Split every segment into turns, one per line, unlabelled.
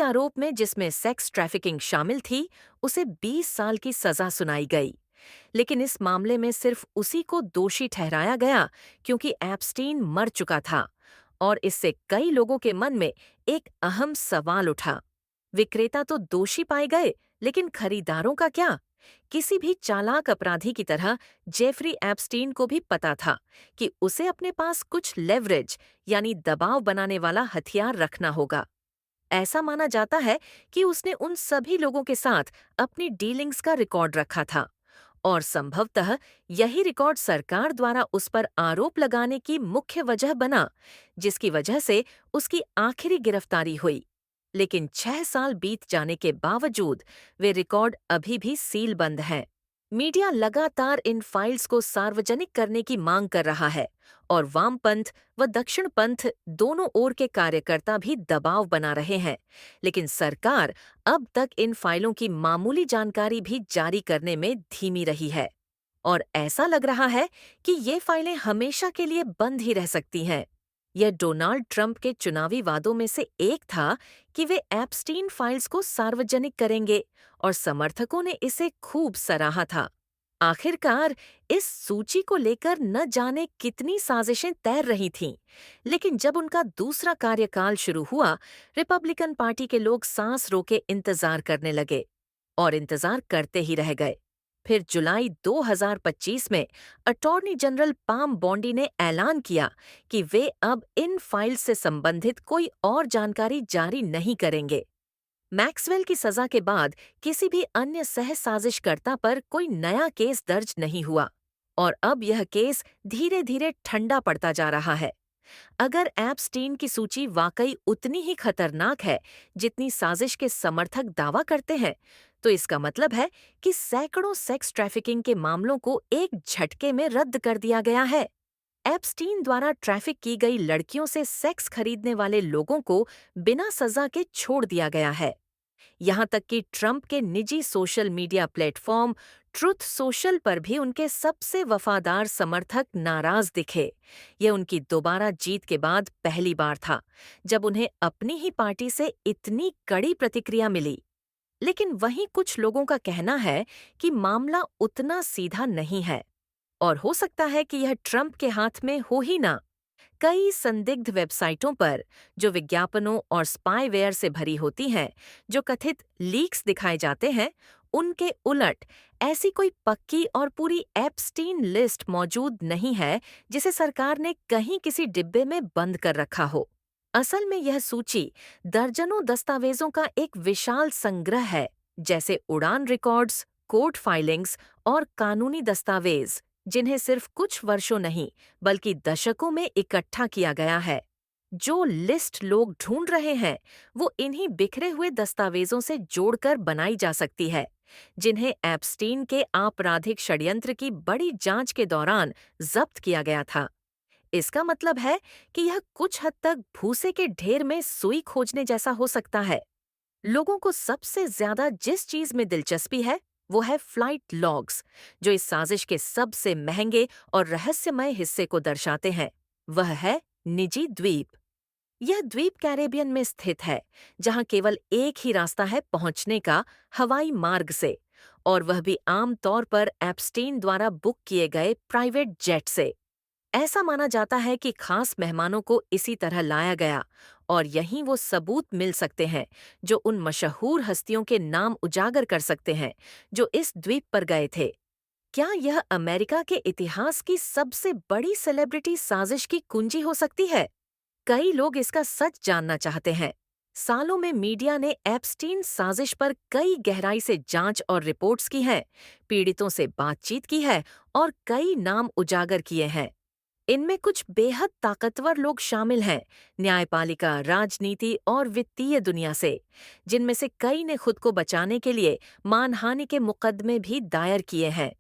आरोप में जिसमें सेक्स ट्रैफिकिंग शामिल थी, उसे 20 साल की सजा सुनाई गई। लेकिन इस मामले में सिर्फ उसी को दोषी ठहराया गया क्योंकि एप्स्टीन मर चुका था। और इससे कई लोगों के मन में एक अहम सवाल उठा। विक्रेता तो दोषी पाए गए, लेकिन खरीदारों का क्या? किसी भी चालाक अपराधी की तरह जेफरी एप्स्टीन को भी पता था कि उसे अपने पास कुछ लेवरेज यानी दबाव बनाने वाला हथियार रखना होगा। ऐसा माना जाता है कि उसने उन सभी लोगों के साथ अपनी डीलिंग्स का रिकॉर्ड रखा था, और संभवतः यही रिकॉर्ड सरकार द्वारा उस पर आरोप लगाने की मुख्य वजह बना, जिसकी वजह से उसकी आखिरी गिरफ्तारी हुई। लेकिन 6 साल बीत जाने के बावजूद वे रिकॉर्ड अभी भी सीलबंद हैं। मीडिया लगातार इन फाइल्स को सार्वजनिक करने की मांग कर रहा है, और वामपंथ व दक्षिणपंथ दोनों ओर के कार्यकर्ता भी दबाव बना रहे हैं। लेकिन सरकार अब तक इन फाइलों की मामूली जानकारी भी जारी करने में धीमी रही है। और ऐसा लग रहा है कि ये फाइलें हमेशा के लिए बंद ही रह सकती हैं। यह डोनाल्ड ट्रंप के चुनावी वादों में से एक था कि वे एप्स्टीन फाइल्स को सार्वजनिक करेंगे, और समर्थकों ने इसे खूब सराहा था। आखिरकार इस सूची को लेकर न जाने कितनी साजिशें तैर रही थीं, लेकिन जब उनका दूसरा कार्यकाल शुरू हुआ, रिपब्लिकन पार्टी के लोग सांस रोके इंतजार करने लगे, और इंतजार करते ही रह गए। फिर जुलाई 2025 में अटॉर्नी जनरल पाम बॉन्डी ने ऐलान किया कि वे अब इन फाइल्स से संबंधित कोई और जानकारी जारी नहीं करेंगे। मैक्सवेल की सजा के बाद किसी भी अन्य सह साजिशकर्ता पर कोई नया केस दर्ज नहीं हुआ, और अब यह केस धीरे धीरे ठंडा पड़ता जा रहा है। अगर एप्स्टीन की सूची वाकई उतनी ही खतरनाक है जितनी साजिश के समर्थक दावा करते हैं, तो इसका मतलब है कि सैकड़ों सेक्स ट्रैफिकिंग के मामलों को एक झटके में रद्द कर दिया गया है। एप्स्टीन द्वारा ट्रैफिक की गई लड़कियों से सेक्स खरीदने वाले लोगों को बिना सजा के छोड़ दिया गया है। यहाँ तक कि ट्रंप के निजी social media platform truth social पर भी उनके सबसे वफादार समर्थक नाराज दिखे। यह उनकी दोबारा जीत के बाद पहली बार था जब उन्हें अपनी ही पार्टी से इतनी कड़ी प्रतिक्रिया मिली। लेकिन वहीं कुछ लोगों का कहना है कि मामला उतना सीधा नहीं है, और हो सकता है कि यह ट्रंप के हाथ में हो ही ना। कई संदिग्ध वेबसाइटों पर, जो विज्ञापनों और स्पाईवेयर से भरी होती हैं, जो कथित लीक्स दिखाए जाते हैं, उनके उलट ऐसी कोई पक्की और पूरी एप्स्टीन लिस्ट मौजूद नहीं है जिसे सरकार ने कहीं किसी डिब्बे में बंद कर रखा हो। असल में यह सूची दर्जनों दस्तावेजों का एक विशाल संग्रह है, जैसे उड़ान रिकॉर्ड्स, कोर्ट फाइलिंग्स और कानूनी दस्तावेज, जिन्हें सिर्फ कुछ वर्षों नहीं बल्कि दशकों में इकट्ठा किया गया है। जो लिस्ट लोग ढूंढ रहे हैं, वो इन्हीं बिखरे हुए दस्तावेजों से जोड़कर बनाई जा सकती है, जिन्हें एप्स्टीन के आपराधिक षड्यंत्र की बड़ी जांच के दौरान जब्त किया गया था। इसका मतलब है कि यह कुछ हद तक भूसे के ढेर में सुई खोजने जैसा हो सकता है। लोगों को सबसे ज्यादा जिस चीज में दिलचस्पी है, वो है फ्लाइट लॉग्स, जो इस साजिश के सबसे महंगे और रहस्यमय हिस्से को दर्शाते हैं। वह है निजी द्वीप। यह द्वीप कैरेबियन में स्थित है, जहां केवल एक ही रास्ता है पहुंचने का, हवाई मार्ग से, और वह भी आम तौर पर एप्स्टीन द्वारा बुक किए गए प्राइवेट जेट से। ऐसा माना जाता है कि खास मेहमानों को इसी तरह लाया गया, और यहीं वो सबूत मिल सकते हैं जो उन मशहूर हस्तियों के नाम उजागर कर सकते हैं जो इस द्वीप पर गए थे। क्या यह अमेरिका के इतिहास की सबसे बड़ी सेलिब्रिटी साजिश की कुंजी हो सकती है? कई लोग इसका सच जानना चाहते हैं। सालों में मीडिया ने एप्स्टीन साजिश पर कई गहराई से जांच और रिपोर्ट्स की हैं, पीड़ितों से बातचीत की है, और कई नाम उजागर किए हैं। इनमें कुछ बेहद ताकतवर लोग शामिल हैं, न्यायपालिका, राजनीति और वित्तीय दुनिया से, जिनमें से कई ने खुद को बचाने के लिए मानहानि के मुकदमे भी दायर किए हैं।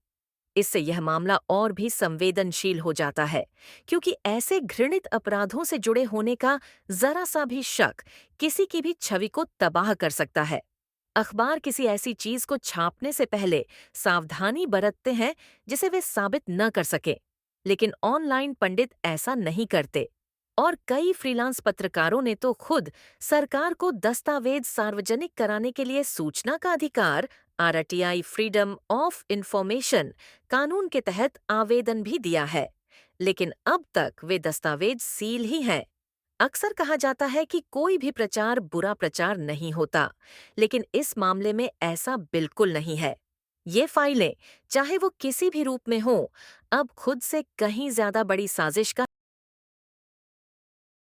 इससे यह मामला और भी संवेदनशील हो जाता है, क्योंकि ऐसे घृणित अपराधों से जुड़े होने का जरा सा भी शक किसी की भी छवि को तबाह कर सकता है। अखबार किसी ऐसी चीज को छापने से पहले सावधानी बरतते हैं जिसे वे साबित न कर सके, लेकिन ऑनलाइन पंडित ऐसा नहीं करते। और कई फ्रीलांस पत्रकारों ने तो खुद सरकार को दस्तावेज सार्वजनिक कराने के लिए सूचना का अधिकार आरटीआई फ्रीडम ऑफ इंफॉर्मेशन कानून के तहत आवेदन भी दिया है। लेकिन अब तक वे दस्तावेज सील ही हैं। अक्सर कहा जाता है कि कोई भी प्रचार बुरा प्रचार नहीं होता, लेकिन इस मामले में ऐसा बिल्कुल नहीं है। ये फाइलें, चाहे वो किसी भी रूप में हो, अब खुद से कहीं ज्यादा बड़ी साजिश का